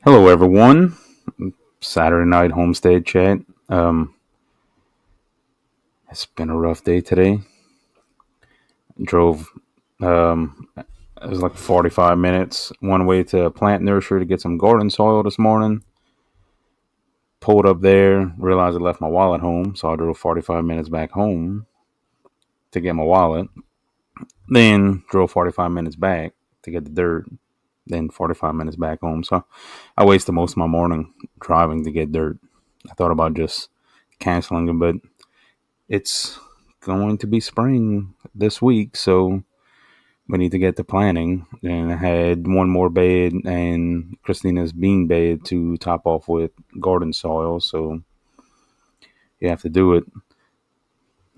Hello, everyone. Saturday night Homestead Chat. It's been a rough day today. Drove, it was like 45 minutes one way to a plant nursery to get some garden soil this morning. Pulled up there, realized I left my wallet home, so I drove 45 minutes back home to get my wallet. Then drove 45 minutes back to get the dirt. Then 45 minutes back home. So I wasted most of my morning driving to get dirt. I thought about just canceling it, but it's going to be spring this week, so we need to get to planning. And I had one more bed and Christina's bean bed to top off with garden soil, so you have to do it.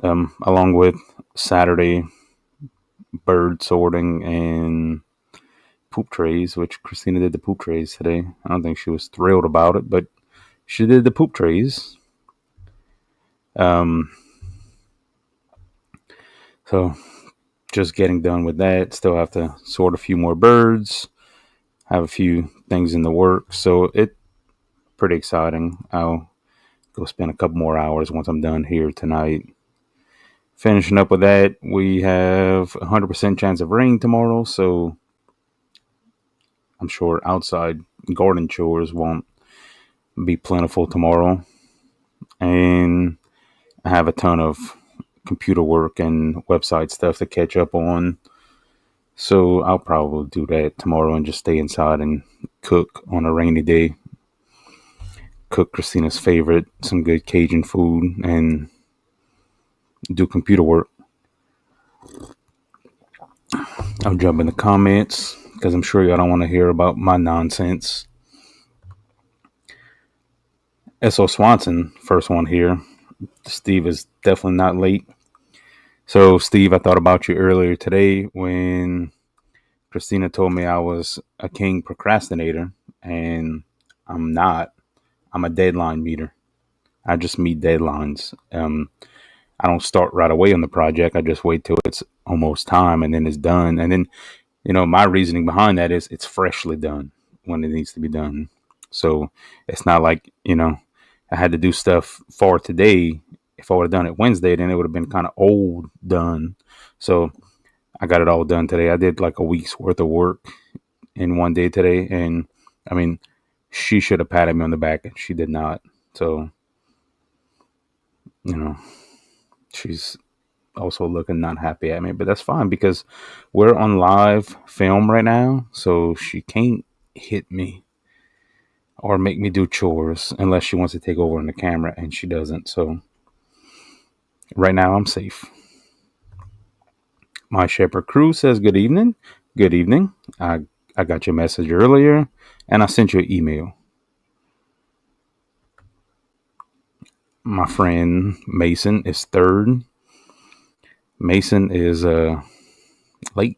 Along with Saturday bird sorting and poop trays, which Christina did the poop trays today. I don't think she was thrilled about it, but she did the poop trays. Um, so just getting done with that. Still have to sort a few more birds. Have a few things in the works. So it's pretty exciting. I'll go spend a couple more hours once I'm done here tonight. Finishing up with that, we have 100% chance of rain tomorrow. So I'm sure outside garden chores won't be plentiful tomorrow. And I have a ton of computer work and website stuff to catch up on. So I'll probably do that tomorrow and just stay inside and cook on a rainy day. Cook Christina's favorite, some good Cajun food, and do computer work. I'll jump in the comments because I'm sure y'all don't want to hear about my nonsense. S.O. Swanson, first one here. Steve is definitely not late. So, Steve, I thought about you earlier today when Christina told me I was a king procrastinator, and I'm not. I'm a deadline meter. I just meet deadlines. I don't start right away on the project. I just wait till it's almost time and then it's done. And then, my reasoning behind that is it's freshly done when it needs to be done. So it's not like, I had to do stuff for today. If I would have done it Wednesday, then it would have been kind of old done. So I got it all done today. I did like a week's worth of work in one day today. And I mean, she should have patted me on the back and she did not. So, you know, she's also looking not happy at me, but that's fine because we're on live film right now. So she can't hit me or make me do chores unless she wants to take over on the camera, and she doesn't. So right now I'm safe. My Shepherd Crew says good evening. Good evening. I got your message earlier and I sent you an email. My friend Mason is third. Mason is late.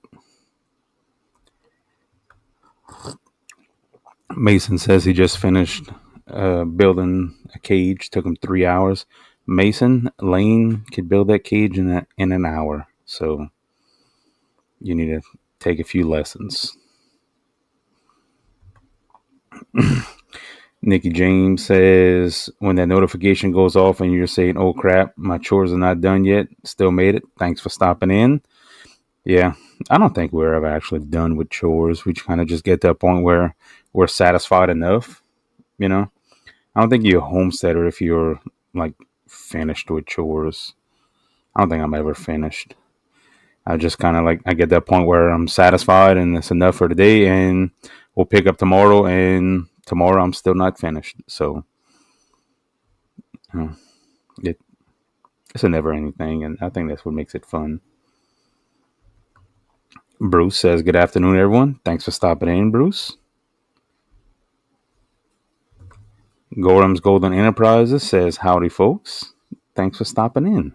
Mason says he just finished building a cage. Took him 3 hours. Mason Lane could build that cage in an hour. So you need to take a few lessons. Nikki James says when that notification goes off and you're saying, "Oh crap, my chores are not done yet," still made it. Thanks for stopping in. Yeah, I don't think we're ever actually done with chores. We kind of just get to a point where we're satisfied enough. You know, I don't think you're a homesteader if you're like finished with chores. I don't think I'm ever finished. I just kind of like I get that point where I'm satisfied and it's enough for today, and we'll pick up tomorrow. And tomorrow I'm still not finished. So it, it's a never-ending thing, and I think that's what makes it fun. Bruce says, "Good afternoon, everyone. Thanks for stopping in, Bruce." Gorham's Golden Enterprises says, "Howdy, folks. Thanks for stopping in."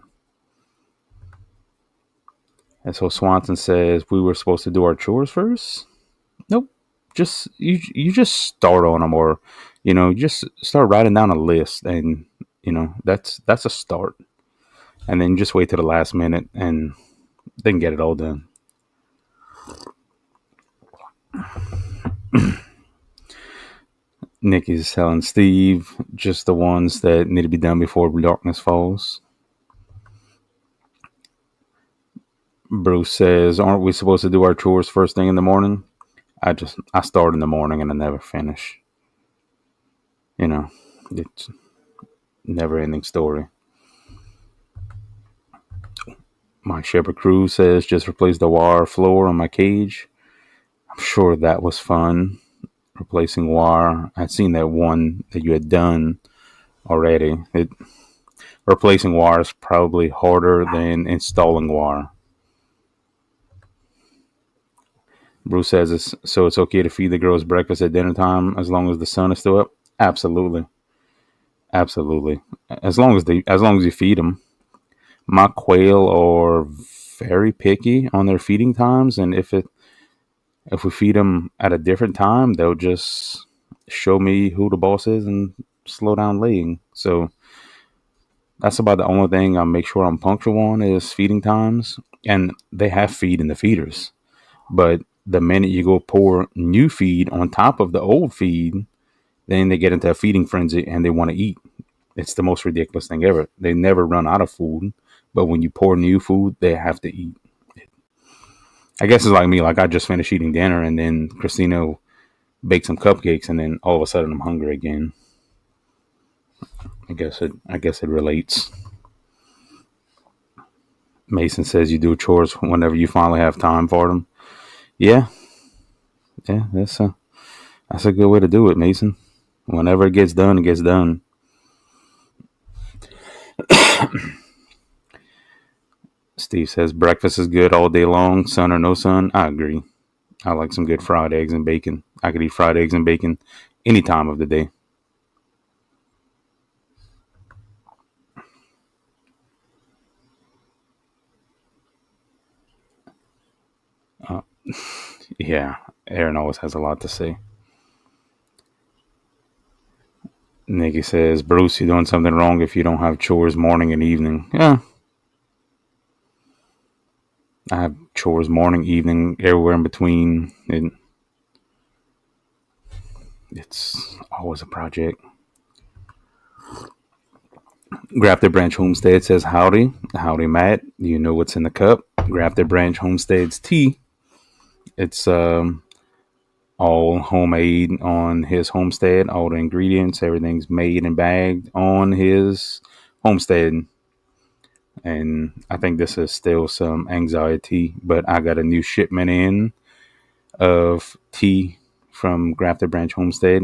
And so Swanson says, "We were supposed to do our chores first." Nope. Just you just start on them, or you just start writing down a list, and that's a start. And then just wait to the last minute and then get it all done. Nikki's telling Steve just the ones that need to be done before darkness falls. Bruce says, aren't we supposed to do our chores first thing in the morning? I start in the morning and I never finish. You know, it's never ending story. My Shepherd Crew says, just replace the wire floor on my cage. I'm sure that was fun. Replacing wire. I'd seen that one that you had done already. Replacing wire is probably harder than installing wire. Bruce says it's okay to feed the girls breakfast at dinner time as long as the sun is still up. Absolutely, absolutely. As long as you feed them. My quail are very picky on their feeding times, and if we feed them at a different time, they'll just show me who the boss is and slow down laying. So that's about the only thing I make sure I'm punctual on is feeding times, and they have feed in the feeders. But the minute you go pour new feed on top of the old feed, then they get into a feeding frenzy and they want to eat. It's the most ridiculous thing ever. They never run out of food, but when you pour new food, they have to eat. I guess it's like me. Like I just finished eating dinner, and then Christina baked some cupcakes, and then all of a sudden I'm hungry again. I guess it relates. Mason says you do chores whenever you finally have time for them. Yeah, yeah, that's a good way to do it, Mason. Whenever it gets done, it gets done. Steve says breakfast is good all day long, sun or no sun. I agree. I like some good fried eggs and bacon. I could eat fried eggs and bacon any time of the day. Uh, yeah, Aaron always has a lot to say. Nikki says, Bruce, you're doing something wrong if you don't have chores morning and evening. Yeah, I have chores morning, evening, everywhere in between. And it's always a project. Grafted Branch Homestead says, howdy. Howdy, Matt. You know what's in the cup. Grafted Branch Homestead's tea. It's all homemade on his homestead. All the ingredients, everything's made and bagged on his homestead. And I think this is still some anxiety, but I got a new shipment in of tea from Grafted Branch Homestead,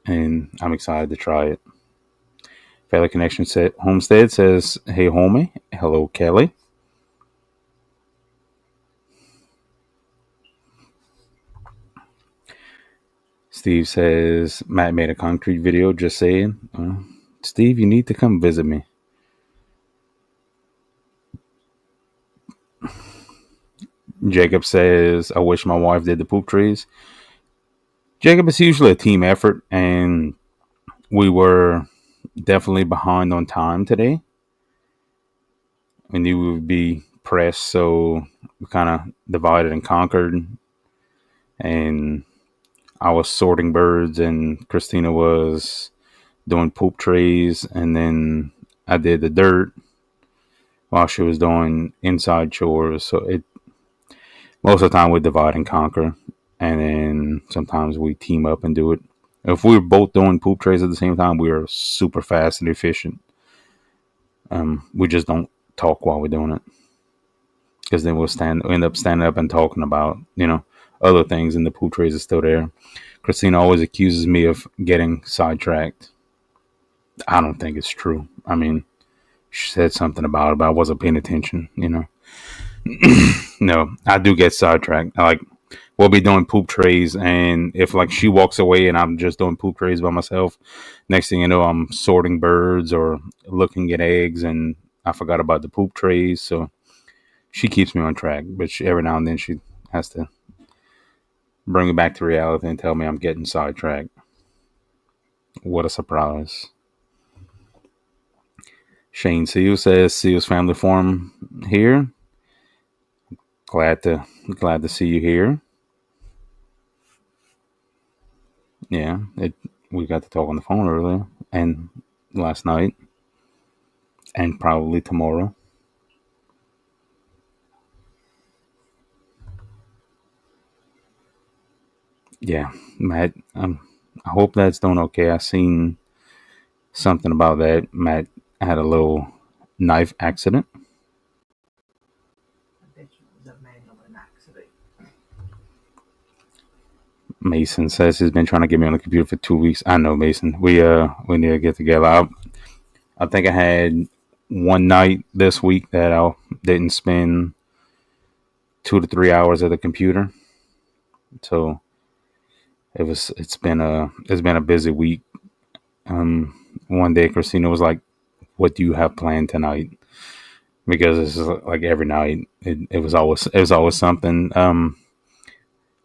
and I'm excited to try it. Family Connection Homestead says, hey, homie. Hello, Kelly. Steve says, Matt made a concrete video just saying, Steve, you need to come visit me. Jacob says, I wish my wife did the poop trees. Jacob, it's usually a team effort, and we were definitely behind on time today. We knew we would be pressed, so we kind of divided and conquered. And I was sorting birds, and Christina was doing poop trays, and then I did the dirt while she was doing inside chores. So most of the time we divide and conquer, and then sometimes we team up and do it. If we were both doing poop trays at the same time, we are super fast and efficient. We just don't talk while we're doing it, because then we'll end up standing up and talking about other things, and the poop trays are still there. Christina always accuses me of getting sidetracked. I don't think it's true. I mean, she said something about it, but I wasn't paying attention. No, I do get sidetracked. We'll be doing poop trays, and if she walks away and I'm just doing poop trays by myself, next thing you know, I'm sorting birds or looking at eggs, and I forgot about the poop trays. So she keeps me on track, but every now and then she has to bring it back to reality and tell me I'm getting sidetracked. What a surprise. Shane Seal says, Seal's Family Forum here. Glad to see you here. Yeah, we got to talk on the phone earlier and last night and probably tomorrow. Yeah, Matt. I hope that's doing okay. I seen something about that. Matt had a little knife accident. Mason says he's been trying to get me on the computer for 2 weeks. I know, Mason. We need to get together. I think I had one night this week that I didn't spend 2 to 3 hours at the computer. So it's been a busy week. One day Christina was like, "What do you have planned tonight?" Because it's like every night. It was always something.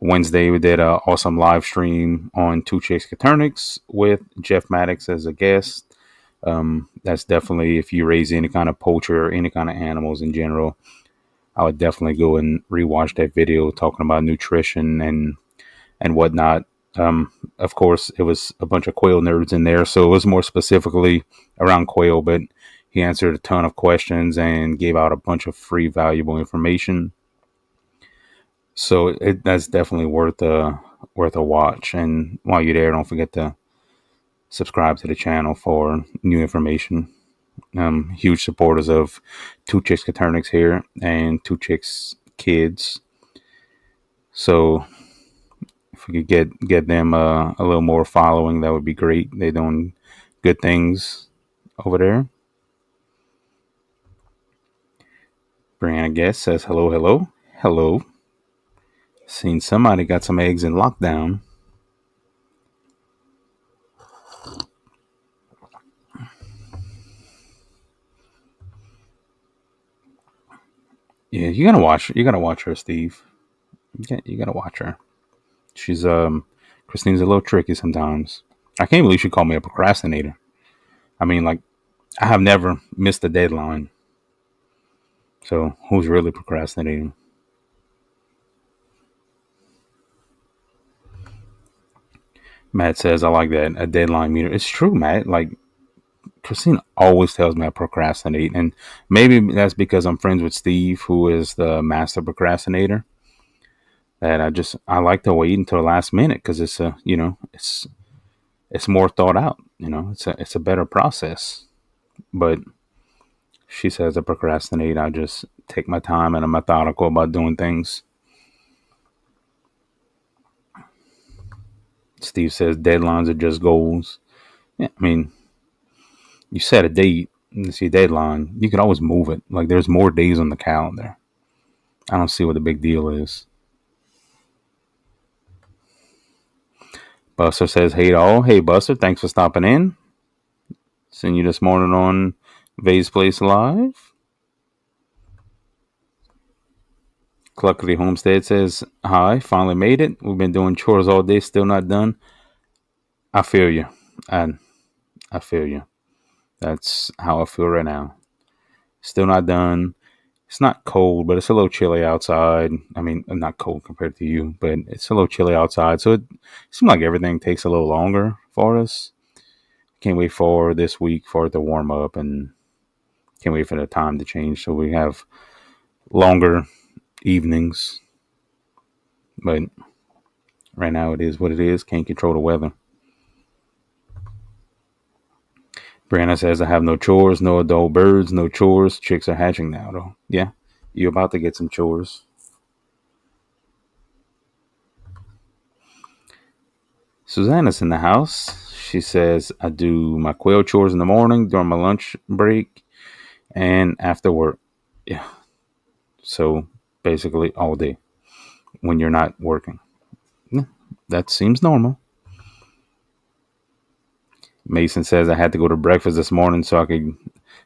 Wednesday we did a awesome live stream on Two Chicks Caternix with Jeff Maddox as a guest. That's definitely, if you raise any kind of poultry or any kind of animals in general, I would definitely go and rewatch that video talking about nutrition and whatnot. Of course, it was a bunch of quail nerds in there, so it was more specifically around quail, but he answered a ton of questions and gave out a bunch of free, valuable information. So that's definitely worth a watch. And while you're there, don't forget to subscribe to the channel for new information. Huge supporters of Two Chicks Caternix here and Two Chicks Kids. So if we could get them a little more following, that would be great. They're doing good things over there. Brianna Guest says hello, hello, hello. Seen somebody got some eggs in lockdown. Yeah, you gotta watch. You gotta watch her, Steve. You gotta watch her. She's Christine's a little tricky sometimes. I can't believe she called me a procrastinator. I mean, like, I have never missed a deadline. So who's really procrastinating? Matt says I like that, a deadline meter. It's true, Matt. Like, Christine always tells me I procrastinate, and maybe that's because I'm friends with Steve, who is the master procrastinator. That I like to wait until the last minute because it's a it's more thought out. It's a better process. But she says I procrastinate. I just take my time and I'm methodical about doing things. Steve says deadlines are just goals. Yeah, I mean, you set a date, you see a deadline, you can always move it. Like, there's more days on the calendar. I don't see what the big deal is. Buster says, hey, all. Hey, Buster, thanks for stopping in. Seeing you this morning on Vay's Place Live. Cluckley Homestead says, hi, finally made it. We've been doing chores all day, still not done. I feel you. I, I feel you. That's how I feel right now. Still not done. It's not cold, but it's a little chilly outside. I mean, not cold compared to you, but it's a little chilly outside. So it seems like everything takes a little longer for us. Can't wait for this week for it to warm up, and can't wait for the time to change so we have longer evenings. But right now it is what it is. Can't control the weather. Brianna says, I have no chores, no adult birds, no chores. Chicks are hatching now, though. Yeah, you're about to get some chores. Susanna's in the house. She says, I do my quail chores in the morning during my lunch break and after work. Yeah. So basically all day when you're not working. Yeah, that seems normal. Mason says, I had to go to breakfast this morning so I could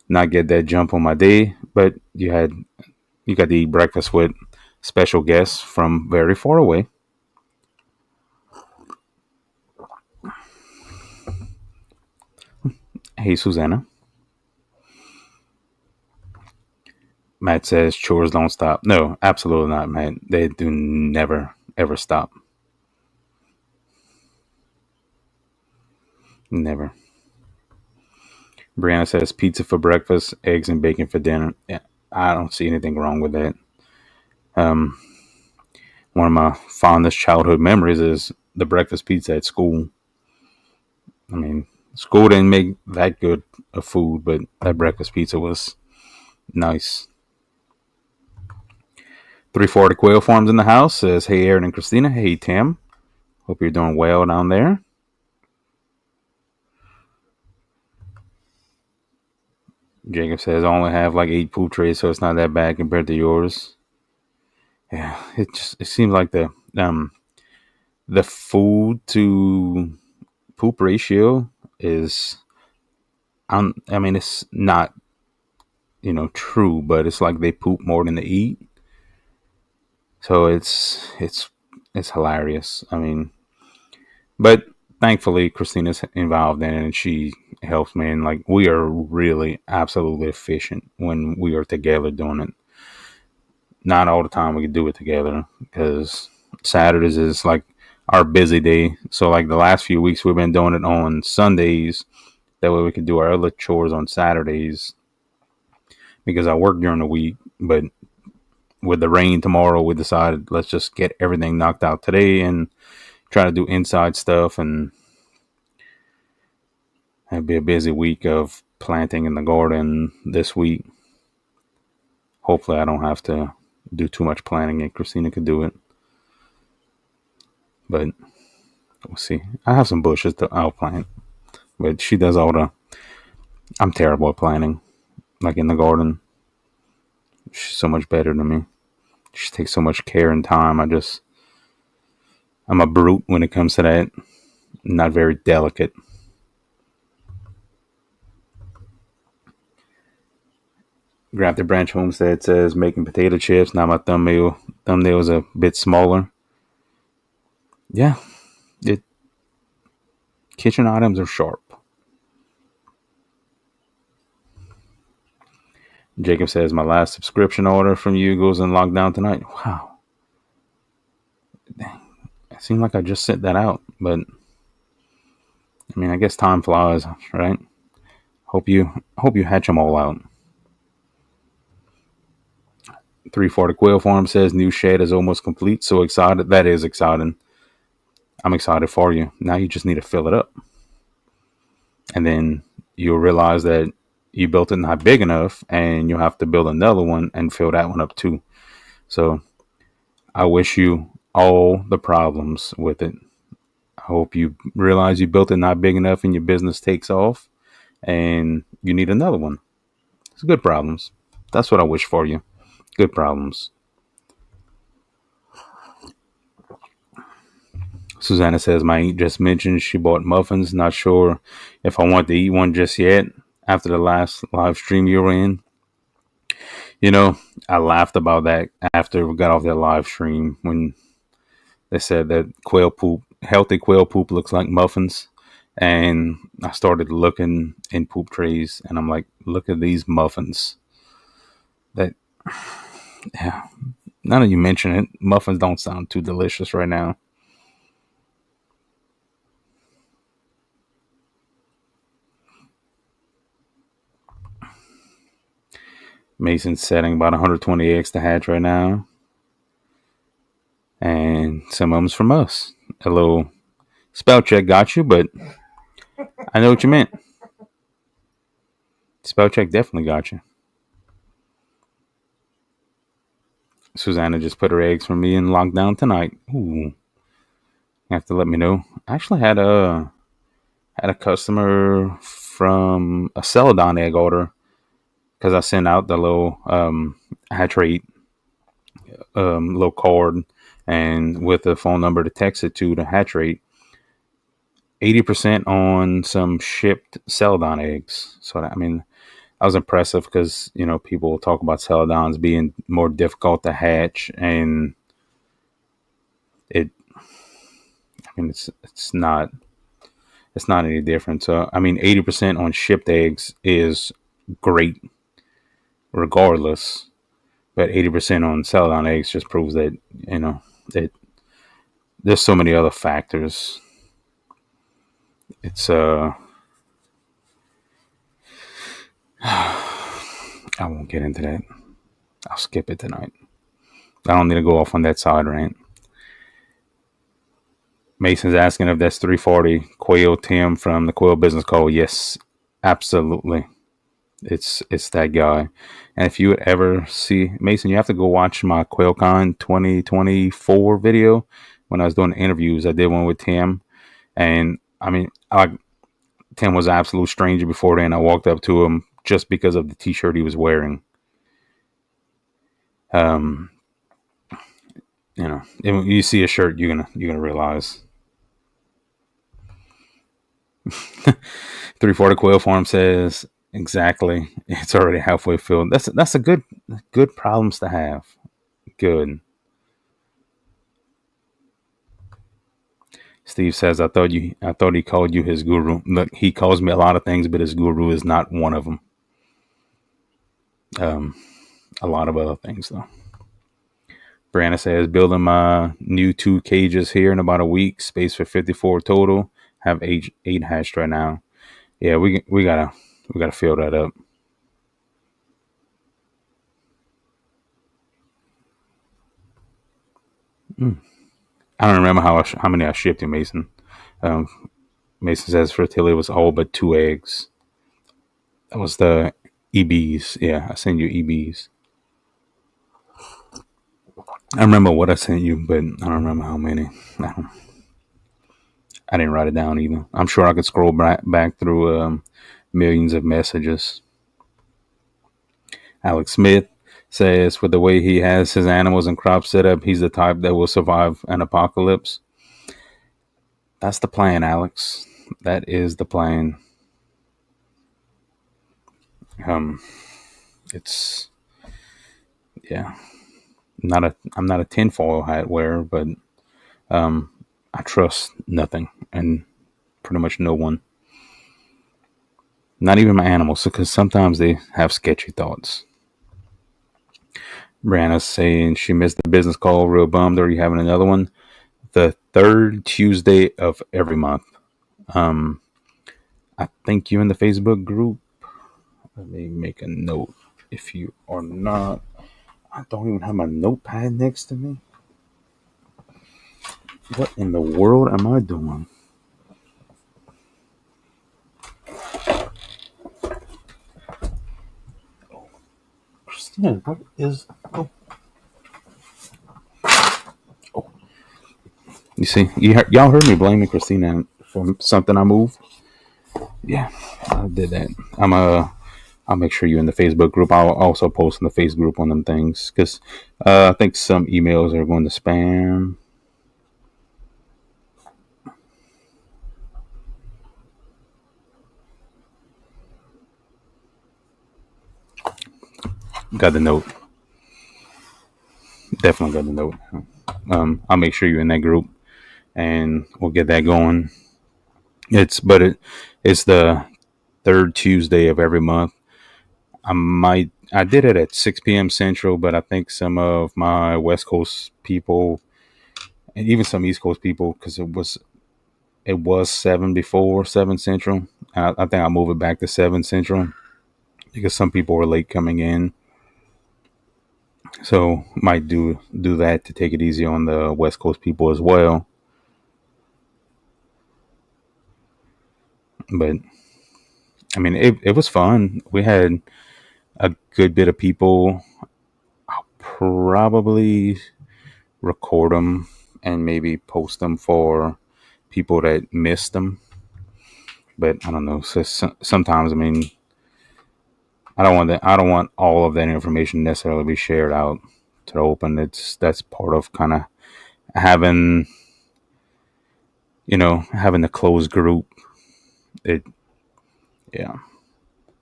not get that jump on my day. But you got to eat breakfast with special guests from very far away. Hey, Susanna. Matt says chores don't stop. No, absolutely not, Matt. They do never, ever stop. Never. Brianna says pizza for breakfast, eggs and bacon for dinner. Yeah, I don't see anything wrong with that. Um, One of my fondest childhood memories is the breakfast pizza at school. I mean, school didn't make that good of food, but that breakfast pizza was nice. 340 Quail Farms in the house says, hey, Aaron and Christina. Hey, Tim. Hope you're doing well down there. Jacob says, I only have like 8 poop trays, so it's not that bad compared to yours. Yeah, it seems like the food to poop ratio is, I mean, it's not, true, but it's like they poop more than they eat. So it's hilarious. I mean, but thankfully Christina's involved in it and she helps me. And like we are really absolutely efficient when we are together doing it. Not all the time we can do it together because Saturdays is like our busy day. So like the last few weeks we've been doing it on Sundays. That way we can do our other chores on Saturdays because I work during the week. But with the rain tomorrow, we decided let's just get everything knocked out today and try to do inside stuff, and it'll be a busy week of planting in the garden this week. Hopefully I don't have to do too much planting and Christina could do it. But we'll see. I have some bushes that I'll plant. But she does all the... I'm terrible at planting. Like in the garden. She's so much better than me. She takes so much care and time. I'm a brute when it comes to that. Not very delicate. Grab the Branch Homestead says making potato chips. Now my thumbnail is a bit smaller. Yeah, kitchen items are sharp. Jacob says my last subscription order from you goes in lockdown tonight. Wow, it seemed like I just sent that out, but I mean, I guess time flies, right? Hope you hatch them all out. 340 Quail Farm says new shed is almost complete. So excited! That is exciting. I'm excited for you. Now you just need to fill it up, and then you'll realize that you built it not big enough, and you'll have to build another one and fill that one up too. So I wish you all the problems with it. I hope you realize you built it not big enough and your business takes off and you need another one. It's good problems. That's what I wish for you. Good problems. Susanna says my aunt just mentioned she bought muffins. Not sure if I want to eat one just yet after the last live stream you were in. I laughed about that after we got off that live stream when they said that healthy quail poop looks like muffins. And I started looking in poop trays and I'm like, look at these muffins. That, yeah, now that you mention it, muffins don't sound too delicious right now. Mason's setting about 120 eggs to hatch right now. And some of them's from us. A little spell check got you, but I know what you meant. Spell check definitely got you. Susanna just put her eggs for me in lockdown tonight. Ooh. You have to let me know. I actually had a customer from a Celadon egg order because I sent out the little hatch rate little card and with a phone number to text it to the hatch rate. 80% on some shipped Celadon eggs. So I mean, I was impressive because people talk about Celadons being more difficult to hatch, and it's not any different. So I mean, 80% on shipped eggs is great, regardless. But 80% on Celadon eggs just proves that that there's so many other factors. It's I won't get into that. I'll skip it tonight. I don't need to go off on that side rant. Mason's asking if that's 340 Quail Tim from the Quail Business Call. Yes, absolutely. It's that guy. And if you would ever see Mason, you have to go watch my QuailCon 2024 video when I was doing interviews. I did one with Tim, and I mean, Tim was an absolute stranger before then. I walked up to him just because of the T-shirt he was wearing. Um, if you see a shirt, you're gonna realize. 340 Quail Farm says exactly. It's already halfway filled. That's a good problems to have. Good. Steve says, I thought he called you his guru. Look, he calls me a lot of things, but his guru is not one of them. A lot of other things though. Brianna says, building my new 2 cages here in about a week. Space for 54 total. Have eight hatched right now. Yeah, we gotta fill that up. I don't remember how many I shipped you, Mason. Mason says fertility was all but 2 eggs. That was the EBs. Yeah, I sent you EBs. I remember what I sent you, but I don't remember how many. I didn't write it down either. I'm sure I could scroll back through millions of messages. Alex Smith says, with the way he has his animals and crops set up, he's the type that will survive an apocalypse. That's the plan, Alex. That is the plan. It's yeah. I'm not a tinfoil hat wearer, but I trust nothing and pretty much no one. Not even my animals, because sometimes they have sketchy thoughts. Brianna's saying she missed the business call. Real bummed. Are you having another one? The 3rd Tuesday of every month. I think you in the Facebook group. Let me make a note. If you are not, I don't even have my notepad next to me. What in the world am I doing? Oh, Christina, what is? Oh. You see, y'all heard me blaming Christina for something I moved. Yeah, I did that. I'll make sure you're in the Facebook group. I'll also post in the Facebook group on them things because I think some emails are going to spam. Got the note. Definitely got the note. I'll make sure you're in that group, and we'll get that going. It's the 3rd Tuesday of every month. I did it at 6 p.m. Central, but I think some of my West Coast people and even some East Coast people, because it was 7 before 7 Central. I think I'll move it back to 7 Central because some people were late coming in. So might do that to take it easy on the West Coast people as well. But I mean, it was fun. We had a good bit of people. I'll probably record them and maybe post them for people that missed them. But I don't know. So sometimes, I mean, I don't want all of that information necessarily be shared out to the open. That's part of kind of having having a closed group. Yeah,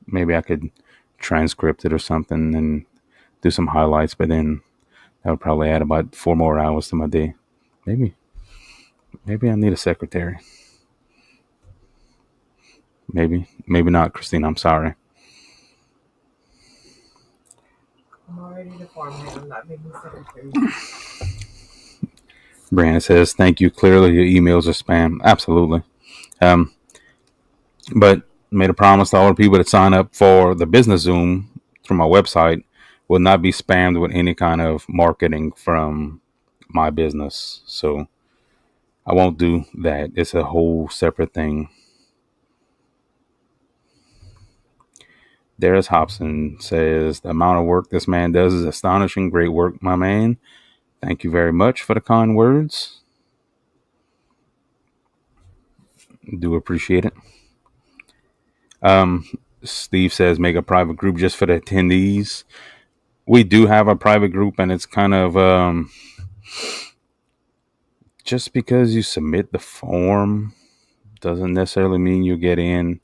maybe I could transcript it or something and do some highlights, but then that would probably add about 4 more hours to my day. Maybe I need a secretary. Maybe not, Christine. I'm sorry. I'm already the farmhand. I'm not being the secretary. Brandon says, thank you. Clearly, your emails are spam. Absolutely. But made a promise to all the people that sign up for the business Zoom through my website will not be spammed with any kind of marketing from my business. So I won't do that. It's a whole separate thing. Darius Hobson says, the amount of work this man does is astonishing. Great work, my man. Thank you very much for the kind words. Do appreciate it. Steve says, make a private group just for the attendees. We do have a private group, and it's kind of just because you submit the form doesn't necessarily mean you get in.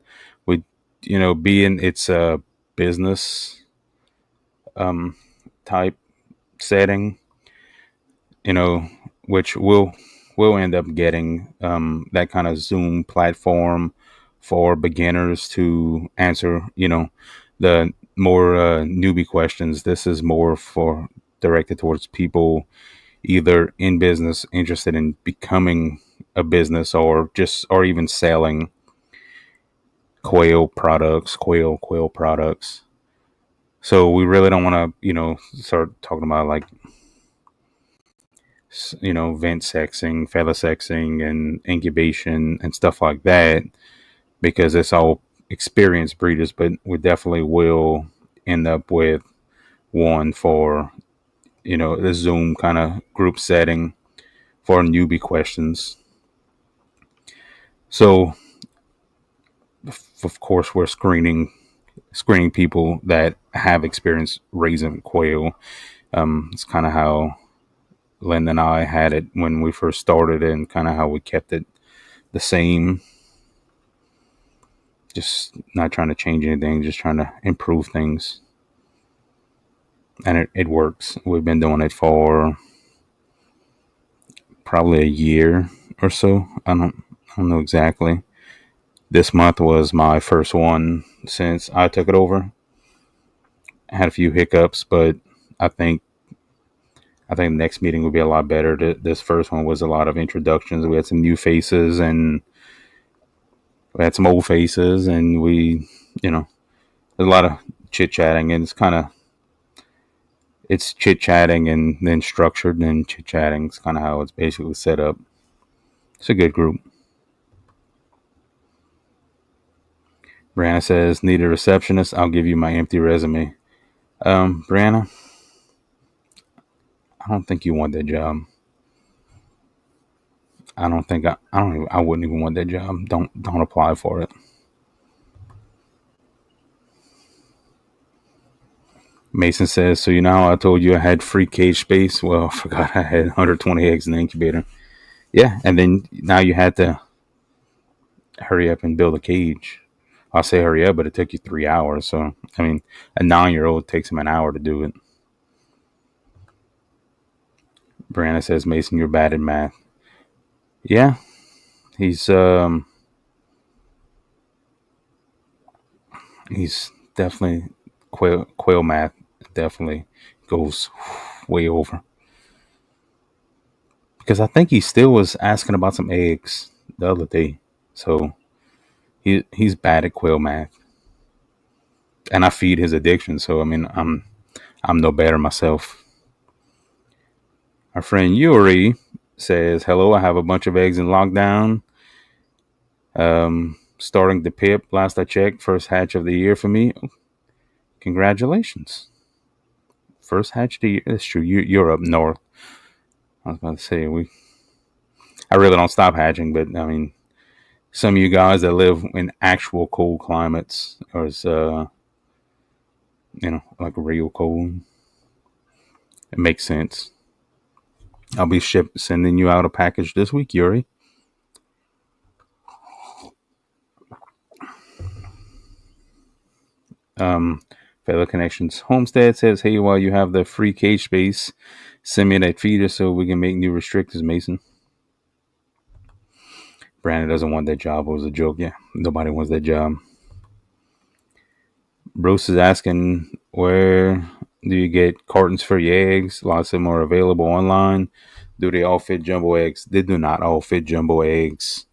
We, being it's a business type setting, which we'll end up getting that kind of Zoom platform for beginners to answer, the more newbie questions. This is more for directed towards people either in business, interested in becoming a business, or even selling quail products. So we really don't want to, start talking about like, vent sexing, feather sexing, and incubation and stuff like that, because it's all experienced breeders. But we definitely will end up with one for, the Zoom kind of group setting for newbie questions. So, of course, we're screening people that have experience raising quail. It's kind of how Lynn and I had it when we first started, and kind of how we kept it the same. Just not trying to change anything, just trying to improve things. And it works. We've been doing it for probably a year or so. I don't know exactly. This month was my first one since I took it over. I had a few hiccups, but I think the next meeting will be a lot better. This first one was a lot of introductions. We had some new faces, and we had some old faces, and we, there's a lot of chit chatting, and it's chit chatting and then structured, and chit chatting is kind of how it's basically set up. It's a good group. Brianna says, need a receptionist? I'll give you my empty resume. Brianna, I don't think you want that job. I don't think I wouldn't even want that job. Don't apply for it. Mason says, so how I told you I had free cage space? Well, I forgot I had 120 eggs in the incubator. Yeah, and then now you had to hurry up and build a cage. I'll say hurry up, but it took you 3 hours. So, I mean, a 9-year-old takes him an hour to do it. Brianna says, Mason, you're bad at math. Yeah, he's definitely quail math definitely goes way over. Because I think he still was asking about some eggs the other day. So he's bad at quail math. And I feed his addiction, so I mean I'm no better myself. Our friend Yuri says, hello, I have a bunch of eggs in lockdown. Starting the pip. Last I checked, first hatch of the year for me. Congratulations. First hatch of the year. That's true. You're up north. I was about to say, I really don't stop hatching, but I mean, some of you guys that live in actual cold climates, or is like real cold, it makes sense. I'll be sending you out a package this week, Yuri. Fellow Connections Homestead says, hey, while you have the free cage space, send me that feeder so we can make new restrictors, Mason. Brandon doesn't want that job. It was a joke. Yeah, nobody wants that job. Bruce is asking, where do you get cartons for your eggs? Lots of them are available online. Do they all fit jumbo eggs? They do not all fit jumbo eggs.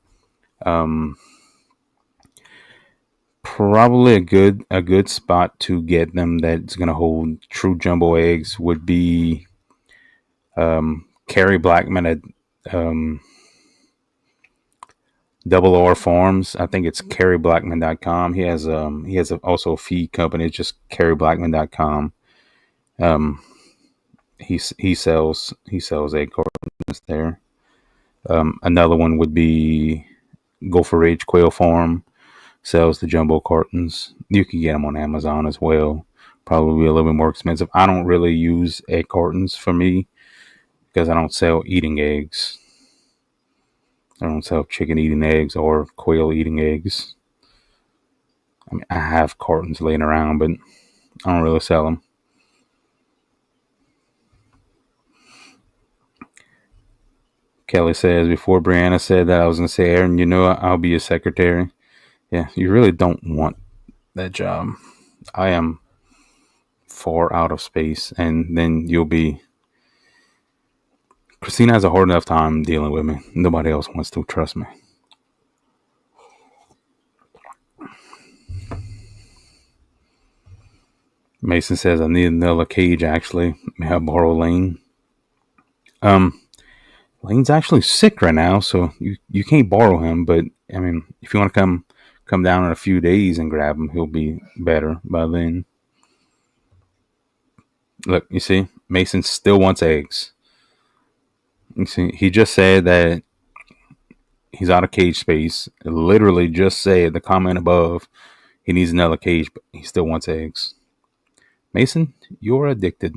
Probably a good spot to get them that's gonna hold true jumbo eggs would be Kerry Blackman at um, Double R Farms. I think it's kerryblackman.com. He has also a feed company. It's just kerryblackman.com. Um, he sells egg cartons there. Another one would be Gopher Ridge Quail Farm. Sells the jumbo cartons. You can get them on Amazon as well. Probably a little bit more expensive. I don't really use egg cartons for me because I don't sell eating eggs. I don't sell chicken eating eggs or quail eating eggs. I mean, I have cartons laying around, but I don't really sell them. Kelly says, before Brianna said that, I was going to say, Aaron, I'll be your secretary. Yeah, you really don't want that job. I am far out of space, and then you'll be. Christina has a hard enough time dealing with me. Nobody else wants to, trust me. Mason says, I need another cage, actually. May I borrow Lane? Lane's actually sick right now, so you can't borrow him. But I mean, if you want to come down in a few days and grab him, he'll be better by then. Look, you see, Mason still wants eggs. You see, he just said that he's out of cage space. Literally, just said the comment above. He needs another cage, but he still wants eggs. Mason, you're addicted.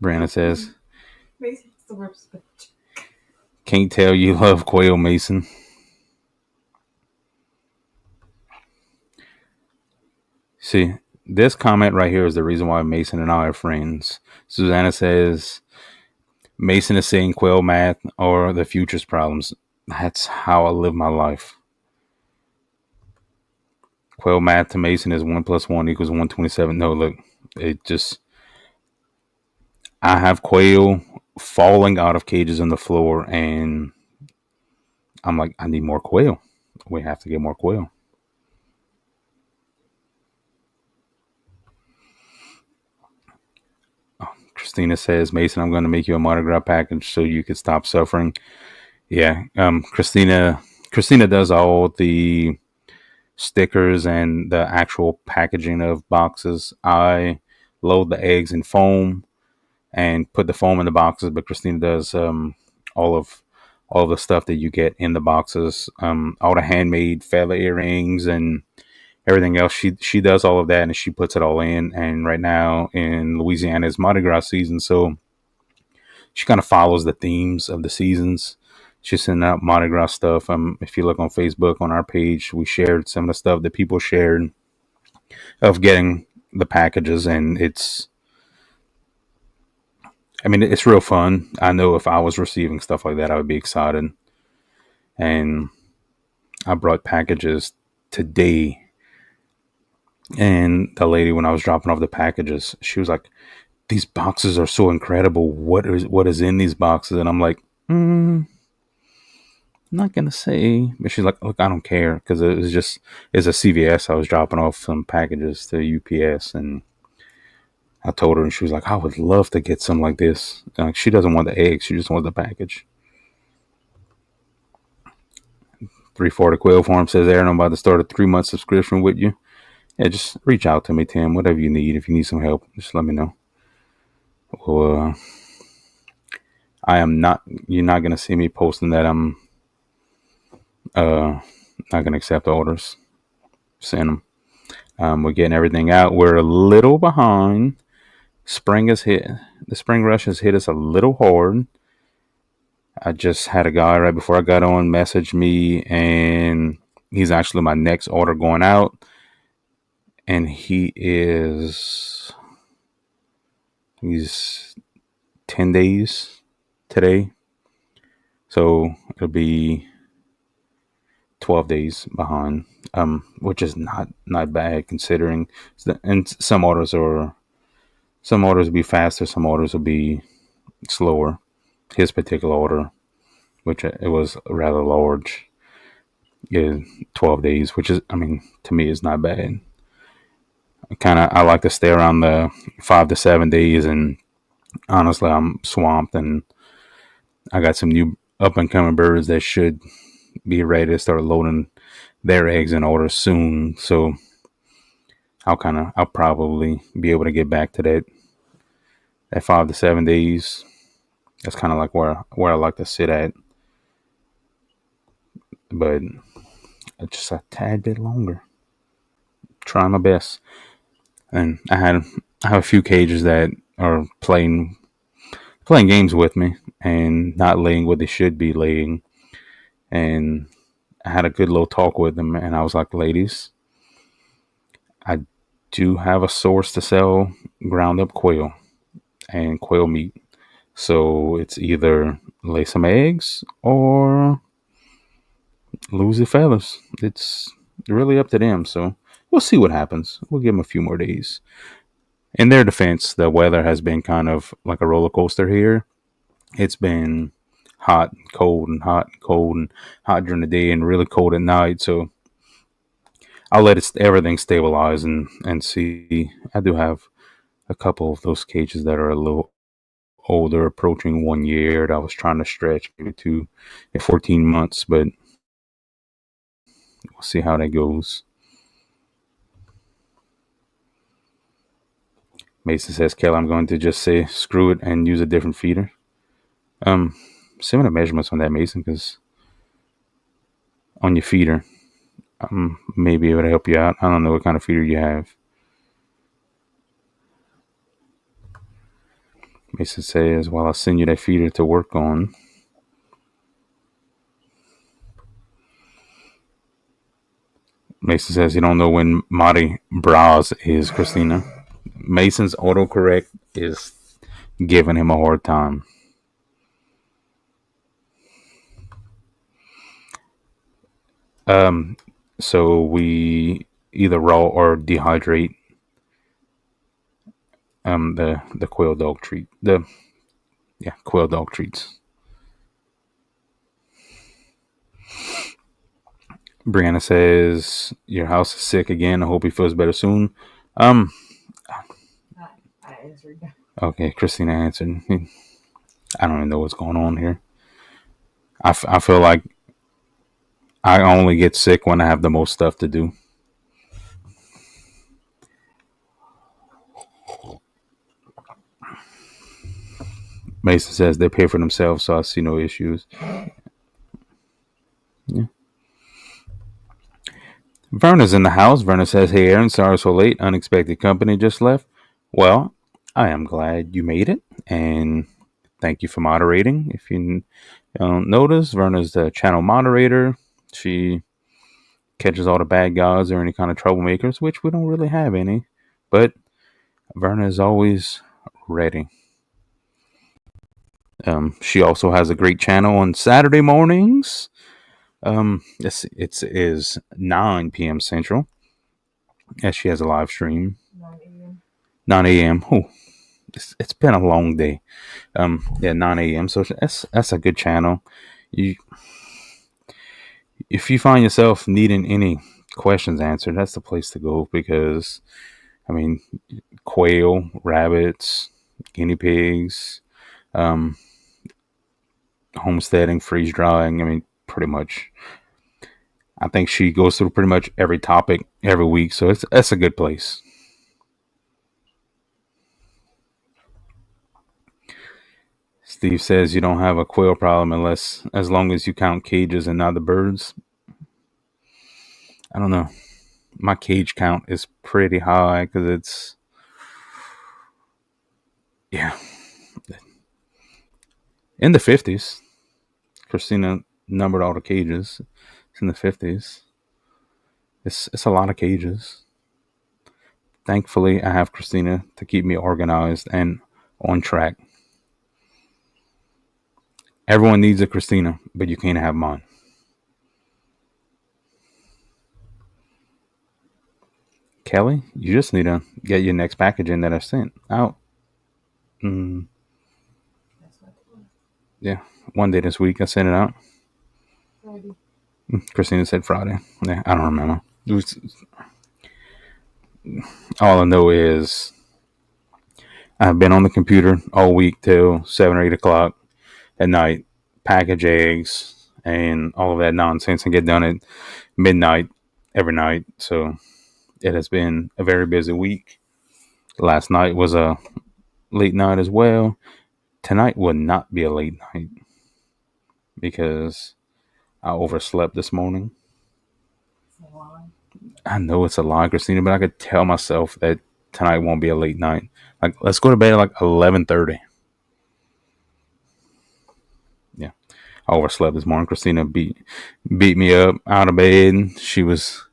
Brandon says, Mason's the worst bitch. Can't tell you love quail, Mason. See, this comment right here is the reason why Mason and I are friends. Susanna says, Mason is saying quail math or the future's problems. That's how I live my life. Quail math to Mason is 1 + 1 = 127. No, look, I have quail falling out of cages on the floor, and I'm like, I need more quail. We have to get more quail. Christina says, Mason, I'm going to make you a monograph package so you can stop suffering. Yeah, Christina does all the stickers and the actual packaging of boxes. I load the eggs in foam and put the foam in the boxes, but Christina does all of the stuff that you get in the boxes, all the handmade feather earrings and everything else. She does all of that and she puts it all in. And right now in Louisiana is Mardi Gras season, so she kind of follows the themes of the seasons. She's sending out Mardi Gras stuff. If you look on Facebook on our page, we shared some of the stuff that people shared of getting the packages, and it's real fun. I know if I was receiving stuff like that, I would be excited. And I brought packages today. And the lady, when I was dropping off the packages, she was like, these boxes are so incredible. What is in these boxes? And I'm like, I'm not going to say. But she's like, look, I don't care. Because it's a CVS. I was dropping off some packages to UPS. And I told her, and she was like, I would love to get some like this. Like, she doesn't want the eggs. She just wants the package. 340 Quail Farm says, Aaron, I'm about to start a 3-month subscription with you. Yeah, just reach out to me, Tim. Whatever you need. If you need some help, just let me know. Well, you're not going to see me posting that I'm not going to accept orders. Send them. We're getting everything out. We're a little behind. The spring rush has hit us a little hard. I just had a guy right before I got on message me, and he's actually my next order going out. And he's 10 days today. So it'll be 12 days behind, which is not bad considering. And some orders will be faster, some orders will be slower. His particular order, which it was rather large. Yeah, 12 days, which is, I mean, to me, is not bad. I like to stay around the 5 to 7 days, and honestly, I'm swamped, and I got some new up and coming birds that should be ready to start loading their eggs in order soon. So I'll probably be able to get back to that 5 to 7 days. That's kind of like where I like to sit at, but just a tad bit longer. Trying my best, and I have a few cages that are playing games with me and not laying what they should be laying. And I had a good little talk with them, and I was like, ladies, I do have a source to sell ground up quail and quail meat. So it's either lay some eggs or lose the feathers. It's really up to them. So we'll see what happens. We'll give them a few more days. In their defense, the weather has been kind of like a roller coaster here. It's been hot, and cold, and hot, and cold, and hot during the day, and really cold at night. So I'll let everything stabilize and see. I do have a couple of those cages that are a little older, approaching 1 year. That I was trying to stretch maybe to 14 months, but we'll see how that goes. Mason says, Kelly, I'm going to just say screw it and use a different feeder. Um, Send me the measurements on that, Mason, because on your feeder, may be able to help you out. I don't know what kind of feeder you have. Mason says, well, I'll send you that feeder to work on. Mason says you don't know when Mardi Bras is, Christina. Mason's autocorrect is giving him a hard time. Um, so we either raw or dehydrate the quail dog treat. Quail dog treats. Brianna says your house is sick again. I hope he feels better soon. Um, I answered. okay, Christina answered. I don't even know what's going on here. I feel like I only get sick when I have the most stuff to do. Mason says they pay for themselves, so I see no issues. Yeah. Verna's in the house. Verna says, hey, Aaron, sorry so late. Unexpected company just left. Well, I am glad you made it, and thank you for moderating. If you don't notice, Verna's the channel moderator. She catches all the bad guys or any kind of troublemakers, which we don't really have any. But Verna is always ready. She also has a great channel on Saturday mornings. It is 9 p.m. Central. Yes, she has a live stream. 9 a.m. Oh, it's been a long day. 9 a.m. So that's a good channel. You, if you find yourself needing any questions answered, that's the place to go because, I mean, quail, rabbits, guinea pigs, um, homesteading, freeze drying. I mean, pretty much. I think she goes through pretty much every topic every week, so that's a good place. Steve says you don't have a quail problem as long as you count cages and not the birds. I don't know. My cage count is pretty high because it's yeah in the 50s. Christina numbered all the cages. It's in the 50s. It's a lot of cages. Thankfully, I have Christina to keep me organized and on track. Everyone needs a Christina, but you can't have mine. Kelly, you just need to get your next package in that I sent out. Mm, yeah, one day this week I sent it out. Friday. Christina said Friday. Yeah, I don't remember. All I know is I've been on the computer all week till 7 or 8 o'clock at night, package eggs and all of that nonsense, and get done at midnight every night. So it has been a very busy week. Last night was a late night as well. Tonight would not be a late night because I overslept this morning. I know it's a lie, Christina, but I could tell myself that tonight won't be a late night. Like, let's go to bed at like 11:30. Yeah, I overslept this morning. Christina beat me up out of bed. She was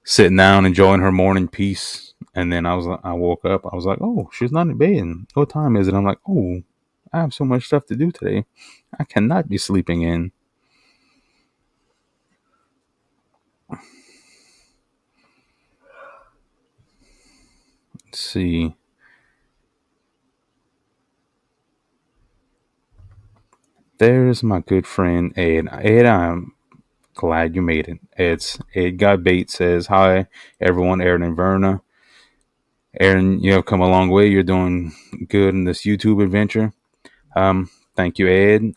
sitting down enjoying her morning peace, and then I woke up. I was like, oh, she's not in bed. What time is it? I'm like, oh, I have so much stuff to do today. I cannot be sleeping in. Let's see. There's my good friend Ed. Ed, I'm glad you made it. Ed Got Bait says, hi, everyone, Aaron and Verna. Aaron, you have come a long way. You're doing good in this YouTube adventure. Thank you, Ed.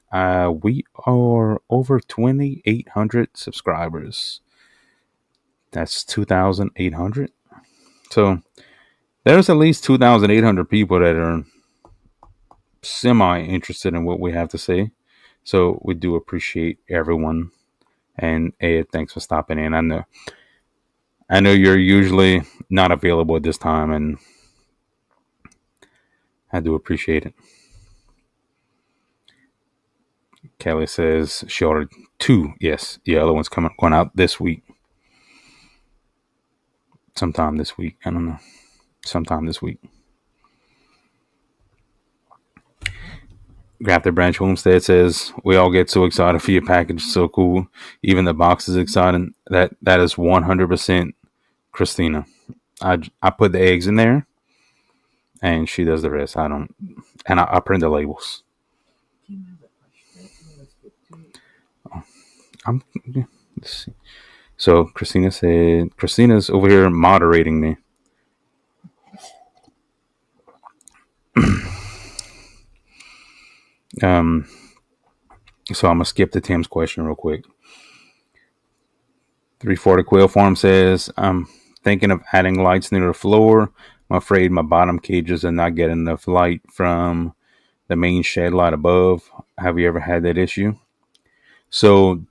We are over 2,800 subscribers. That's 2,800. So there's at least 2,800 people that are semi interested in what we have to say. So we do appreciate everyone. And Ed, thanks for stopping in. I know you're usually not available at this time, and I do appreciate it. Kelly says she ordered two. Yes, the other one's going out this week. Sometime this week. I don't know. Sometime this week. Grafted Branch Homestead says we all get so excited for your package. So cool. Even the box is exciting. That is 100% Christina. I put the eggs in there, and she does the rest. I don't, and I print the labels. I'm. Let's see. So Christina's over here moderating me. So I'm gonna skip to Tim's question real quick. 340 Quail Farm says, I'm thinking of adding lights near the floor. I'm afraid my bottom cages are not getting enough light from the main shed light above. Have you ever had that issue? So,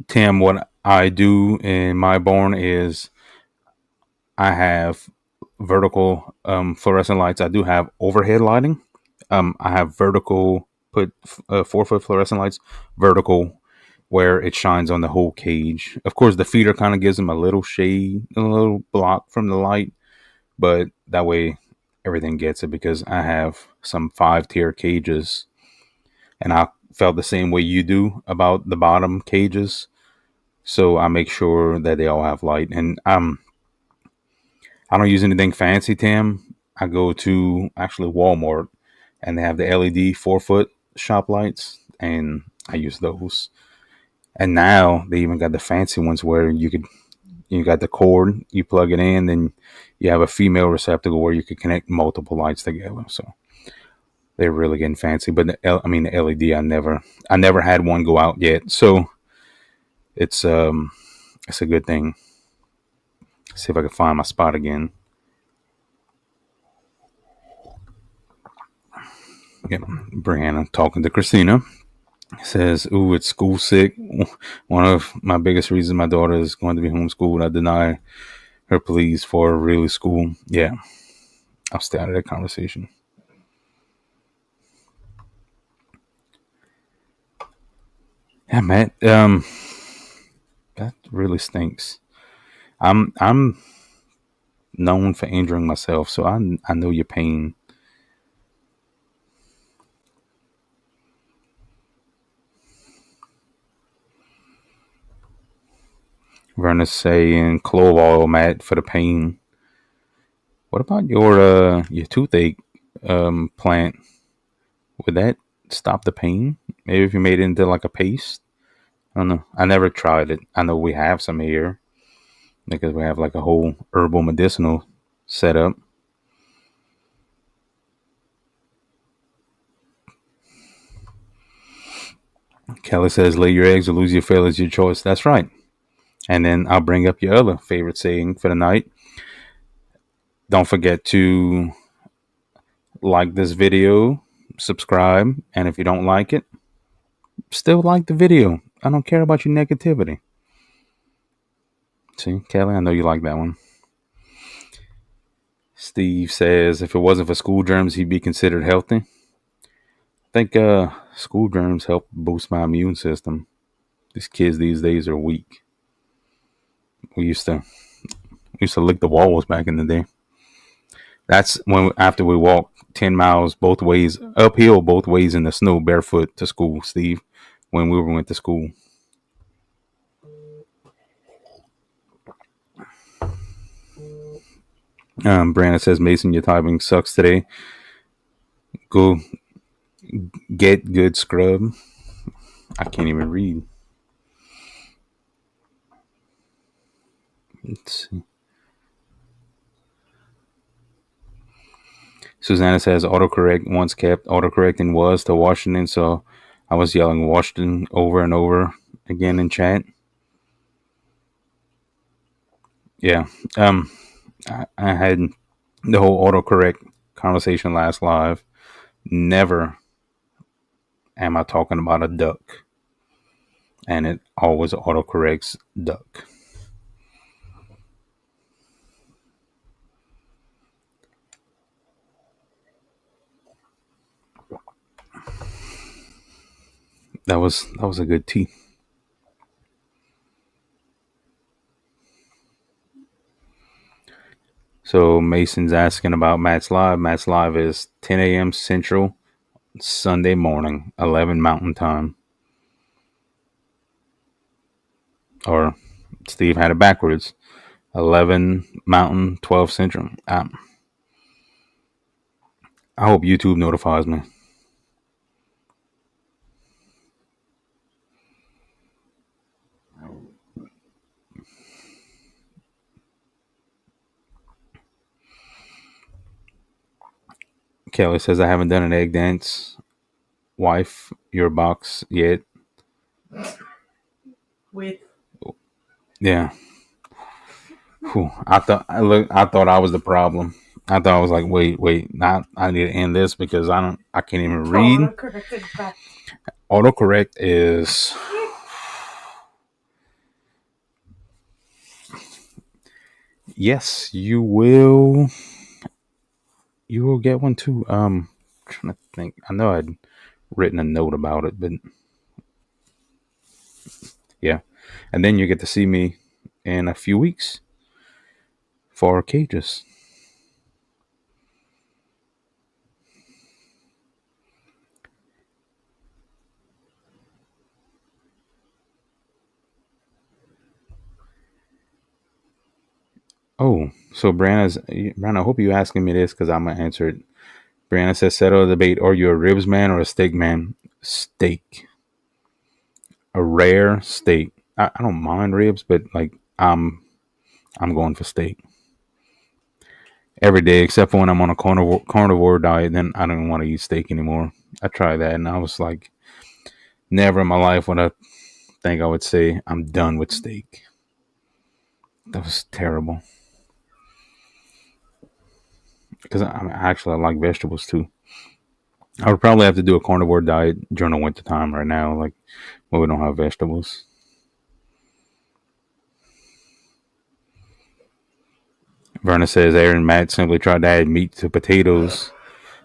Tim, what I do in my barn is I have vertical fluorescent lights. I do have overhead lighting. I have vertical, put 4-foot fluorescent lights, vertical, where it shines on the whole cage. Of course, the feeder kind of gives them a little shade, a little block from the light, but that way everything gets it because I have some 5-tier cages, and I felt the same way you do about the bottom cages. So I make sure that they all have light, and I don't use anything fancy, Tim. I go to actually Walmart, and they have the LED 4-foot shop lights, and I use those. And now they even got the fancy ones where you got the cord, you plug it in, then you have a female receptacle where you could connect multiple lights together. So they're really getting fancy. But the LED, I never had one go out yet. So it's a good thing. See if I can find my spot again. Yeah, Brianna talking to Christina says, "Ooh, it's school sick. One of my biggest reasons my daughter is going to be homeschooled. I deny her pleas for really school." Yeah, I'll stay out of that conversation. Yeah, Matt. That really stinks. I'm known for injuring myself, so I know your pain. Verna's saying clove oil, Matt, for the pain. What about your toothache plant? Would that stop the pain? Maybe if you made it into like a paste. I don't know. I never tried it. I know we have some here because we have like a whole herbal medicinal setup. Kelly says, lay your eggs or lose your feathers, your choice. That's right. And then I'll bring up your other favorite saying for the night. Don't forget to like this video, subscribe, and if you don't like it, still like the video. I don't care about your negativity. See, Kelly, I know you like that one. Steve says, if it wasn't for school germs, he'd be considered healthy. I think school germs help boost my immune system. These kids these days are weak. We used to lick the walls back in the day. That's when after we walked 10 miles both ways uphill, both ways in the snow, barefoot to school. Steve, when we went to school. Brandon says, Mason, your timing sucks today. Go get good scrub. I can't even read. Let's see. Susanna says autocorrect once kept autocorrecting was to Washington, so I was yelling Washington over and over again in chat. Yeah. I had the whole autocorrect conversation last live. Never am I talking about a duck. And it always autocorrects duck. That was a good tea. So Mason's asking about Matt's Live. Matt's Live is 10 a.m. Central, Sunday morning, 11 Mountain Time. Or Steve had it backwards. 11 Mountain, 12 Central. I hope YouTube notifies me. Kelly says, I haven't done an egg dance. Wife, your box yet. With Yeah. Whew. I thought I was the problem. I thought I was like, wait, I need to end this because I can't even read. Autocorrect is yes, you will get one too. Trying to think. I know I'd written a note about it, but yeah. And then you get to see me in a few weeks for cages. Oh, so Brandon, I hope you asking me this because I'm gonna answer it. Brianna says, settle the debate. Are you a ribs man or a steak man? Steak. A rare steak. I don't mind ribs, but like I'm going for steak every day, except for when I'm on a carnivore diet. Then I don't want to eat steak anymore. I tried that, and I was like, never in my life would I think I would say I'm done with steak. That was terrible. Because I like vegetables too. I would probably have to do a carnivore diet during the winter time right now, like when we don't have vegetables. Verna says Aaron Matt simply tried to add meat to potatoes.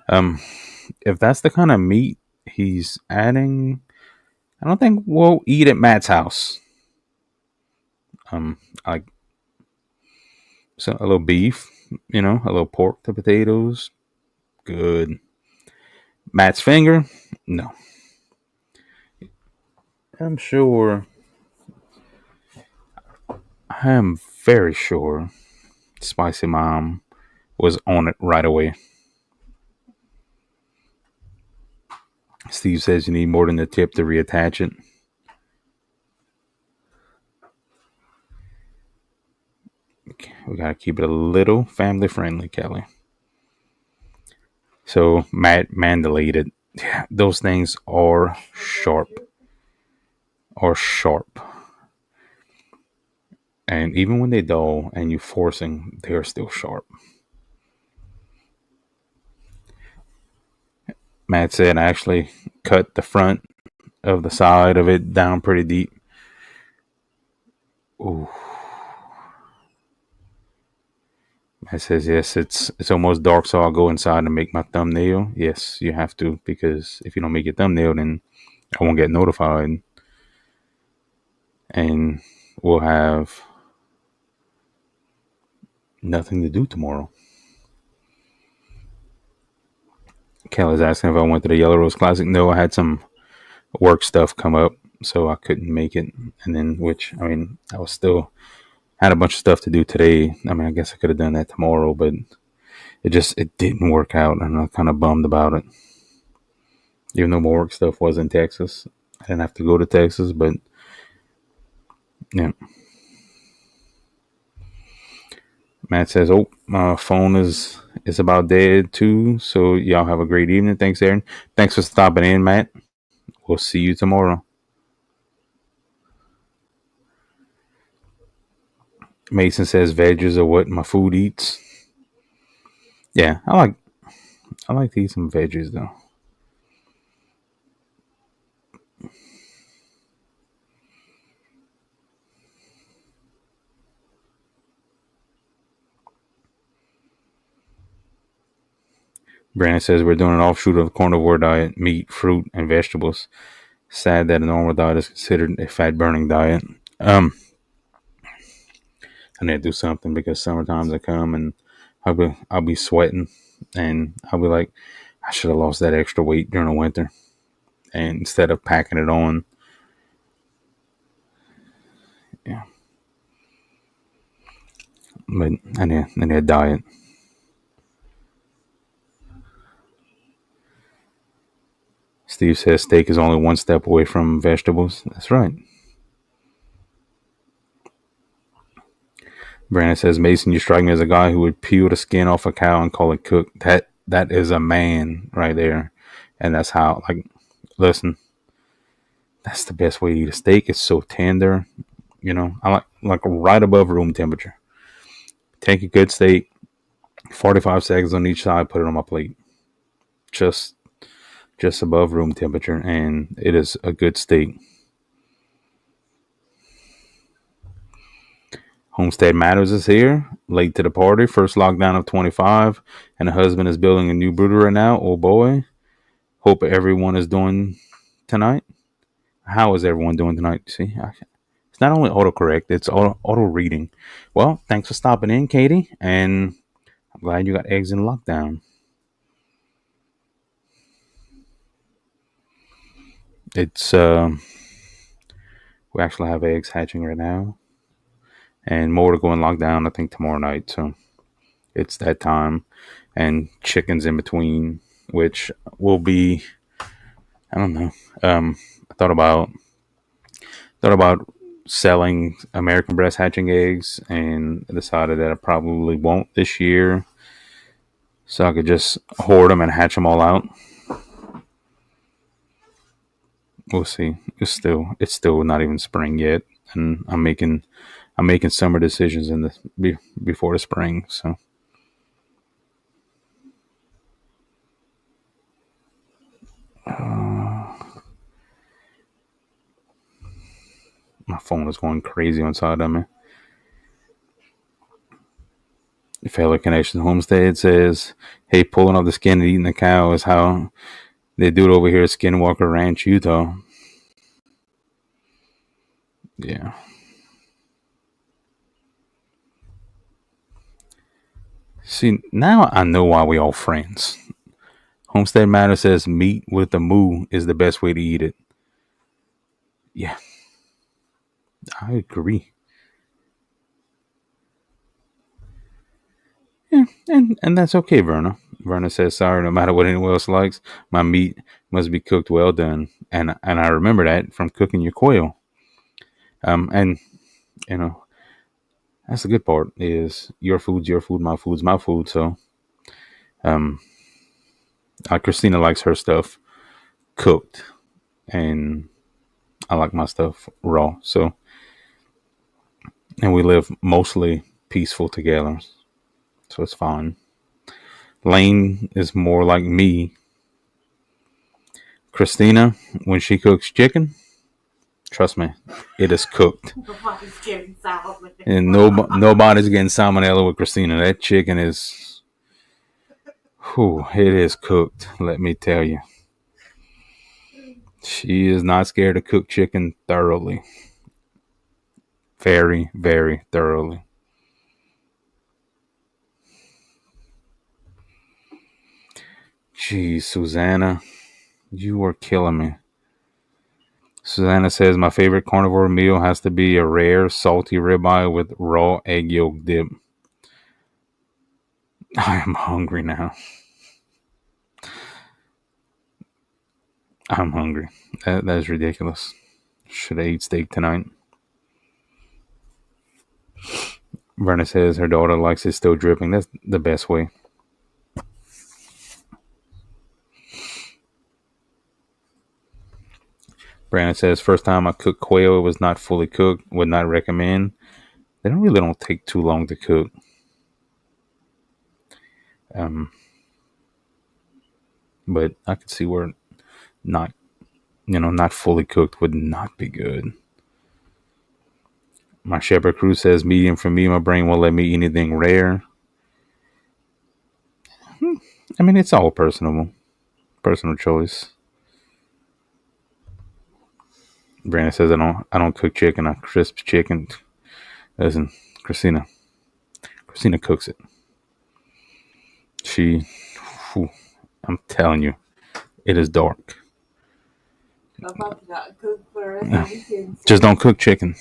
If that's the kind of meat he's adding, I don't think we'll eat at Matt's house. Like so a little beef, a little pork to potatoes, good. Matt's finger, no. I'm sure. I am very sure. Spicy Mom was on it right away. Steve says you need more than a tip to reattach it. We gotta keep it a little family friendly, Kelly. So Matt mandilated. Yeah, those things are sharp. Are sharp. And even when they dull and you forcing, they're still sharp. Matt said I actually cut the front of the side of it down pretty deep. Ooh. Matt says yes, it's almost dark, so I'll go inside and make my thumbnail. Yes, you have to, because if you don't make your thumbnail, then I won't get notified, and we'll have nothing to do tomorrow. Kelly's asking if I went to the Yellow Rose Classic. No, I had some work stuff come up, so I couldn't make it. And then, which I mean, I was still had a bunch of stuff to do today. I mean, I guess I could have done that tomorrow, but it didn't work out, and I'm kind of bummed about it. Even though my work stuff was in Texas, I didn't have to go to Texas, but yeah. Matt says, "Oh, my phone is about dead too." So y'all have a great evening. Thanks, Aaron. Thanks for stopping in, Matt. We'll see you tomorrow. Mason says, "Veggies are what my food eats." Yeah, I like to eat some veggies though. Brandon says we're doing an offshoot of the carnivore diet: meat, fruit, and vegetables. Sad that a normal diet is considered a fat burning diet. Um, I need to do something because summertimes I come and I'll be sweating, and I'll be like, I should have lost that extra weight during the winter, and instead of packing it on, yeah. But I need a diet. Steve says steak is only one step away from vegetables. That's right. Brandon says, Mason, you strike me as a guy who would peel the skin off a cow and call it cooked. That is a man right there. And that's how, like, listen, that's the best way to eat a steak. It's so tender. I like right above room temperature. Take a good steak, 45 seconds on each side, put it on my plate. Just just above room temperature, and it is a good steak. Homestead Matters is here, late to the party. First lockdown of 25, and the husband is building a new brooder right now. Oh boy. Hope everyone is doing tonight. How is everyone doing tonight? See, it's not only autocorrect, it's auto reading. Well, thanks for stopping in, Katie, and I'm glad you got eggs in lockdown. It's we actually have eggs hatching right now, and more to go in lockdown. I think tomorrow night. So it's that time, and chickens in between, which will be, I don't know. I thought about selling American breast hatching eggs, and decided that I probably won't this year, so I could just hoard them and hatch them all out. We'll see. It's still not even spring yet, and I'm making summer decisions in before the spring. So my phone is going crazy on side of me. Fellow Connection Homestead says, "Hey, pulling off the skin and eating the cow is how they do it over here at Skinwalker Ranch, Utah." Yeah. See, now I know why we all friends. Homestead Matter says meat with the moo is the best way to eat it. Yeah, I agree. Yeah, and that's okay, Verna. Verna says, "Sorry, no matter what anyone else likes, my meat must be cooked well done." And I remember that from cooking your quail. And you know, That's the good part. Is your food's your food, my food's my food. So, um, Christina likes her stuff cooked, and I like my stuff raw. So, and we live mostly peaceful together, so it's fine. Lane is more like me. Christina, when she cooks chicken, trust me, it is cooked. Nobody's getting salad. And nobody's getting salmonella with Christina. That chicken is, whew, it is cooked. Let me tell you, she is not scared to cook chicken thoroughly, very, very thoroughly. Geez, Susanna, you are killing me. Susanna says my favorite carnivore meal has to be a rare salty ribeye with raw egg yolk dip. I am hungry now. I'm hungry. That is ridiculous. Should I eat steak tonight? Verna says her daughter likes it still dripping. That's the best way. Brandon says first time I cooked quail, it was not fully cooked. Would not recommend. They don't take too long to cook. Um, but I could see where not not fully cooked would not be good. My Shepherd Crew says medium for me. My brain won't let me eat anything rare. I mean, it's all personal choice. Brandon says I don't cook chicken. I crisp chicken. Listen, Christina cooks it. She, whew, I'm telling you, it is dark. I'm about to not cook for the rest of the weekend. Just don't cook chicken.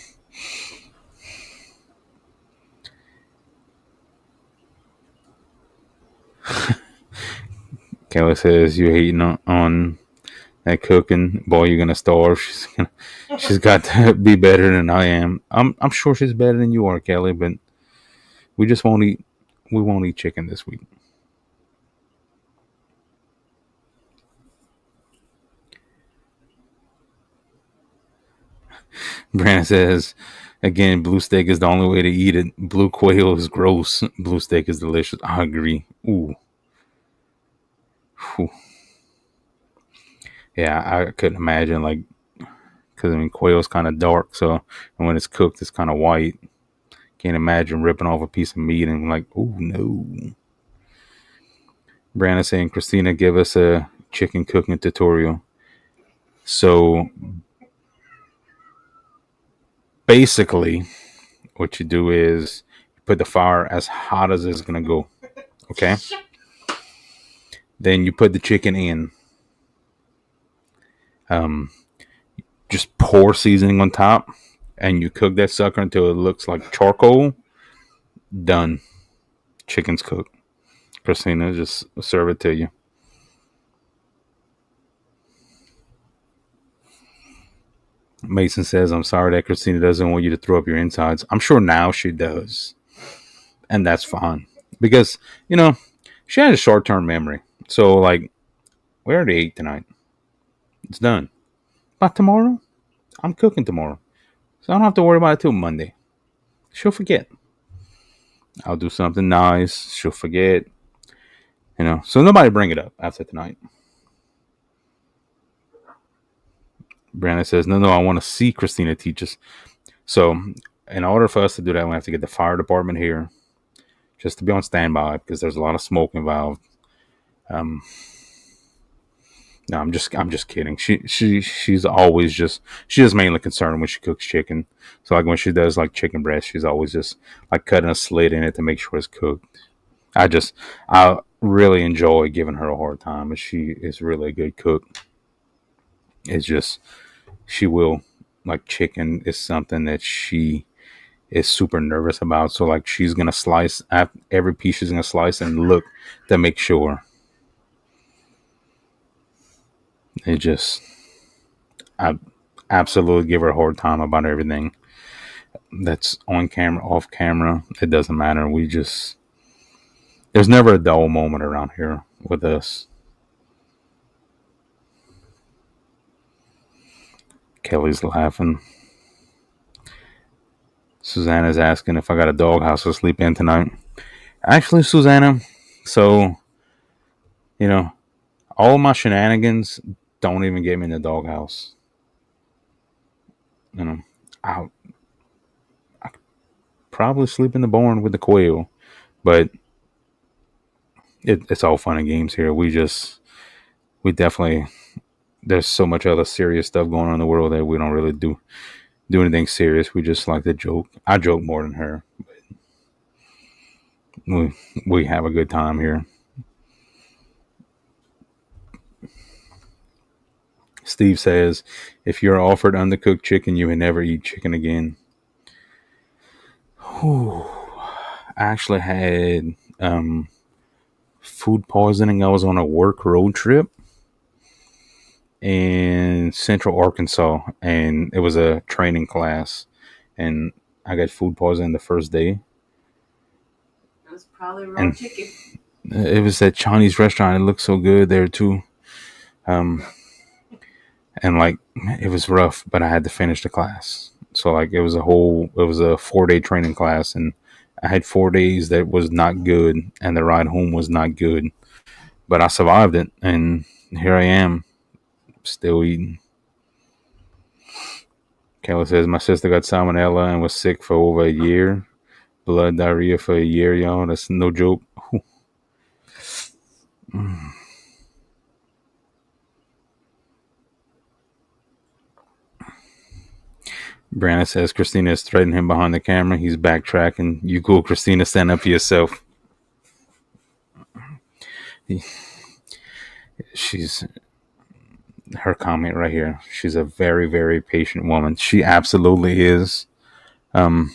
Kayla says you hating on that cooking. Boy, you're gonna starve. She's got to be better than I am. I'm sure she's better than you are, Kelly. But we just won't eat. We won't eat chicken this week. Brandon says, again, blue steak is the only way to eat it. Blue quail is gross. Blue steak is delicious. I agree. Ooh. Whew. Yeah, I couldn't imagine, like, because I mean, quail's kind of dark, so and when it's cooked, it's kind of white. Can't imagine ripping off a piece of meat and like, oh no. Brandon saying, Christina, give us a chicken cooking tutorial. So basically, what you do is you put the fire as hot as it's gonna go. Okay. Then you put the chicken in. Um, just pour seasoning on top, and you cook that sucker until it looks like charcoal. Done. Chicken's cooked. Christina, just serve it to you. Mason says, I'm sorry that Christina doesn't want you to throw up your insides. I'm sure now she does. And that's fine. Because, she has a short term memory. So, like, we already ate tonight. It's done. But tomorrow, I'm cooking tomorrow. So I don't have to worry about it till Monday. She'll forget. I'll do something nice. She'll forget. So nobody bring it up after tonight. Brandon says, no, I want to see Christina teach us. So, in order for us to do that, we have to get the fire department here just to be on standby because there's a lot of smoke involved. Um, no, I'm just kidding. She's always she's just mainly concerned when she cooks chicken. So like when she does like chicken breast, she's always just like cutting a slit in it to make sure it's cooked. I really enjoy giving her a hard time, and she is really a good cook. It's just she will like chicken is something that she is super nervous about. So like she's gonna slice every piece she's gonna slice and look to make sure. It just I absolutely give her a hard time about everything. that's on camera, off camera. It doesn't matter. There's never a dull moment around here with us. Kelly's laughing. Susanna's asking if I got a doghouse to sleep in tonight. Actually, Susanna, so, you know, all my shenanigans don't even get me in the doghouse. You know, I'll probably sleep in the barn with the quail, but it's all fun and games here. We definitely, there's so much other serious stuff going on in the world that we don't really do anything serious. We just like to joke. I joke more than her. We have a good time here. Steve says, if you're offered undercooked chicken, you may never eat chicken again. Whew. I actually had food poisoning. I was on a work road trip in Central Arkansas, and it was a training class, and I got food poisoning the first day. It was probably raw And chicken. it was that Chinese restaurant. It looked so good there too. And like it was rough, but I had to finish the class. So like it was a 4-day training class, and I had 4 days that was not good, and the ride home was not good, but I survived it, and here I am, still eating. Kelly says my sister got salmonella and was sick for over a year. Blood diarrhea for a year, y'all. That's no joke. Brandon says Christina is threatening him behind the camera. He's backtracking. You cool, Christina? Stand up for yourself. She's her comment right here. She's a very, very patient woman. She absolutely is. And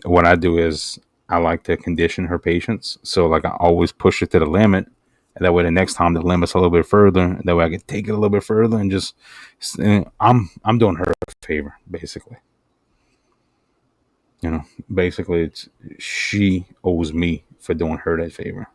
what I do is I like to condition her patience. So like I always push it to the limit. And that way the next time the limit's a little bit further. That way I can take it a little bit further and just I'm doing her a favor, basically. Basically it's she owes me for doing her that favor.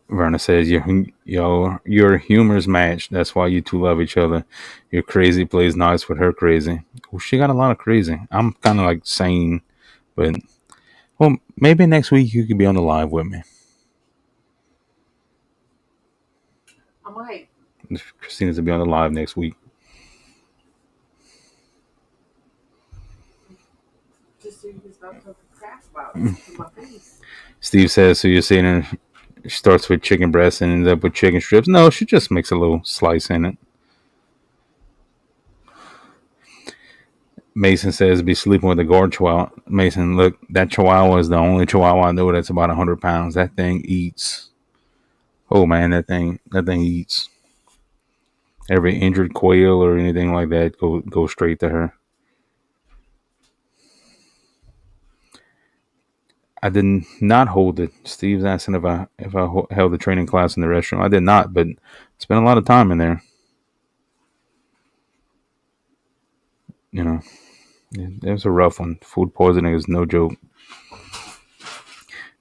Verna says, your humor's matched. That's why you two love each other. Your crazy plays nice with her crazy. Well, she got a lot of crazy. I'm kind of like sane, but well, maybe next week you could be on the live with me. I might. Christina's to be on the live next week. Just so you can stop talking crap about it in my face. Steve says, so you're saying her starts with chicken breast and ends up with chicken strips? No, she just makes a little slice in it. Mason says, be sleeping with a guard chihuahua. Mason, look, that chihuahua is the only chihuahua I know that's about 100 pounds. That thing eats. Oh man, that thing eats. Every injured quail or anything like that go straight to her. I did not hold it. Steve's asking if I held the training class in the restroom. I did not, but spent a lot of time in there. It was a rough one. Food poisoning is no joke.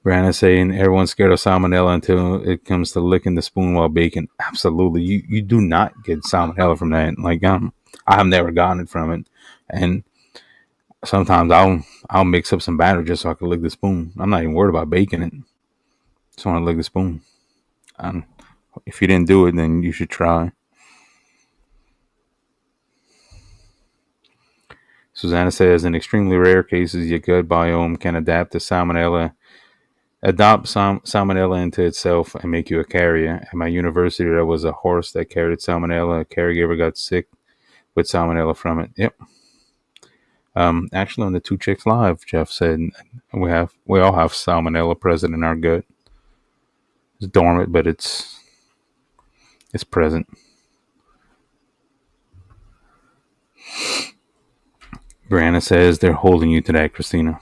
Brandon saying everyone's scared of salmonella until it comes to licking the spoon while baking. Absolutely, you do not get salmonella from that. Like I have never gotten it from it, and sometimes I'll mix up some batter just so I can lick the spoon. I'm not even worried about baking it. Just want to lick the spoon. If you didn't do it, then you should try. Susanna says, in extremely rare cases, your gut biome can adapt salmonella into itself and make you a carrier. At my university, there was a horse that carried salmonella. A caregiver got sick with salmonella from it. Yep. Actually, on the Two Chicks Live, Jeff said we all have salmonella present in our gut. It's dormant, but it's present. Brianna says they're holding you to that, Christina.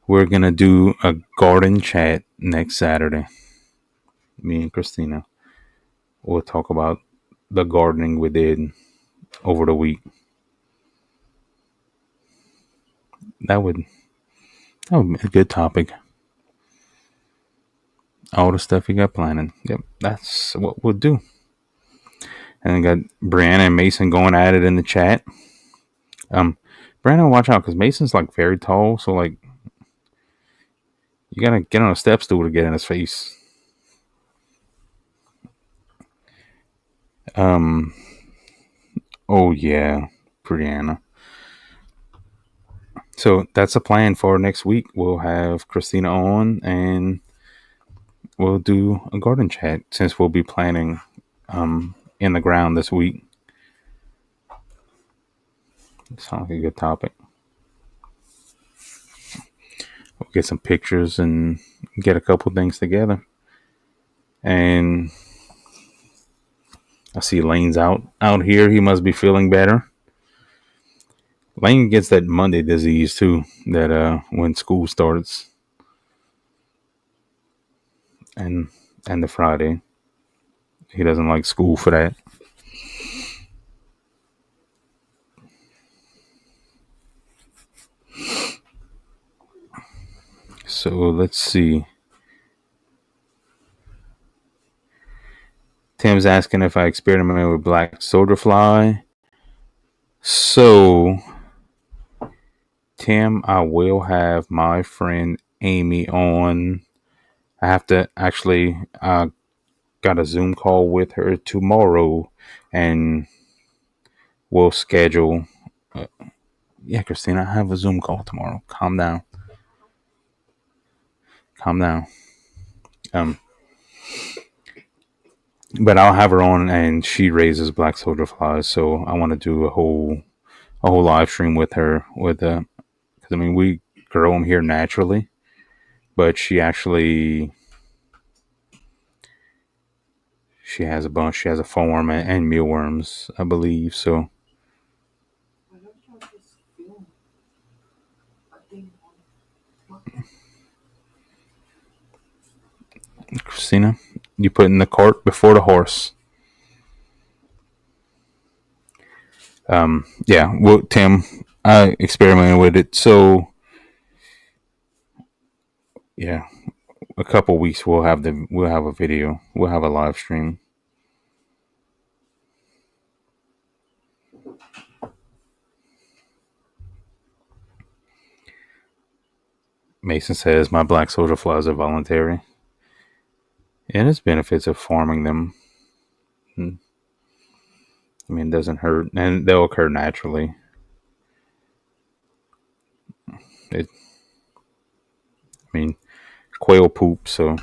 We're gonna do a garden chat next Saturday. Me and Christina. We'll talk about the gardening we did over the week. that would be a good topic. All the stuff you got planning. Yep, that's what we'll do. And then got Brianna and Mason going at it in the chat. Brandon, watch out because Mason's like very tall, so like you gotta get on a step stool to get in his face. Oh yeah, Brianna. So that's a plan for next week. We'll have Christina on and we'll do a garden chat since we'll be planting in the ground this week. Sounds like a good topic. We'll get some pictures and get a couple things together. And I see Lane's out here. He must be feeling better. Lane gets that Monday disease too. That when school starts, and the Friday, he doesn't like school for that. So let's see. Tim's asking if I experimented with black soldier fly. So, Tim, I will have my friend Amy on. I have to actually got a Zoom call with her tomorrow, and we'll schedule. Yeah, Christina, I have a Zoom call tomorrow. Calm down. Calm down. But I'll have her on, and she raises black soldier flies, so I want to do a whole live stream with her because I mean we grow them here naturally, but she has a bunch. She has a farm and mealworms, I believe. So Christina, you put in the cart before the horse. Yeah. Well, Tim, I experimented with it. So yeah, a couple weeks we'll have a video. We'll have a live stream. Mason says my black soldier flies are voluntary. And there's benefits of farming them. I mean, it doesn't hurt, and they'll occur naturally. I mean, quail poop, so,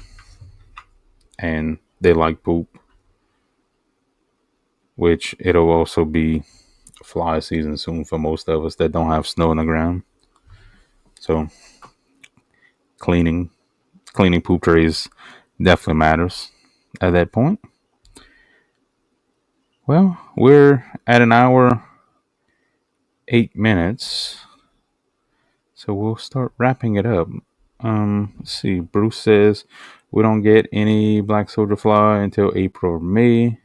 and they like poop, which it'll also be fly season soon for most of us that don't have snow on the ground. So, cleaning poop trays definitely matters at that point. Well, we're at an hour, 8 minutes. So we'll start wrapping it up. Let's see. Bruce says we don't get any black soldier fly until April or May.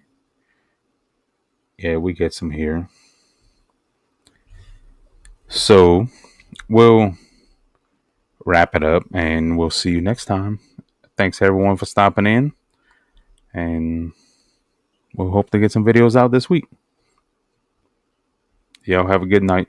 Yeah, we get some here. So we'll wrap it up and we'll see you next time. Thanks everyone for stopping in. And we'll hope to get some videos out this week. Y'all have a good night.